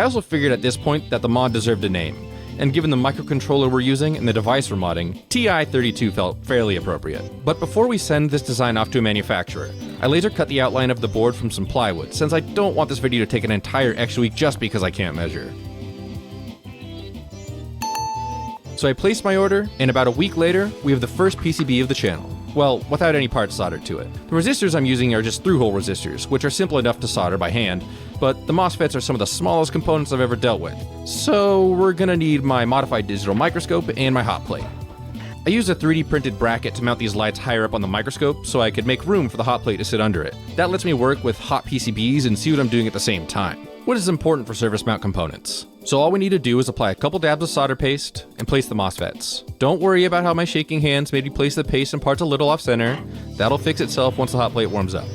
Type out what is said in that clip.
I also figured at this point that the mod deserved a name, and given the microcontroller we're using and the device we're modding, TI-32 felt fairly appropriate. But before we send this design off to a manufacturer, I laser cut the outline of the board from some plywood, since I don't want this video to take an entire extra week just because I can't measure. So I placed my order, and about a week later, we have the first PCB of the channel. Well, without any parts soldered to it. The resistors I'm using are just through-hole resistors, which are simple enough to solder by hand, but the MOSFETs are some of the smallest components I've ever dealt with. So we're gonna need my modified digital microscope and my hot plate. I used a 3D printed bracket to mount these lights higher up on the microscope so I could make room for the hot plate to sit under it. That lets me work with hot PCBs and see what I'm doing at the same time. What is important for surface mount components? So all we need to do is apply a couple dabs of solder paste and place the MOSFETs. Don't worry about how my shaking hands made me place the paste in parts a little off center. That'll fix itself once the hot plate warms up.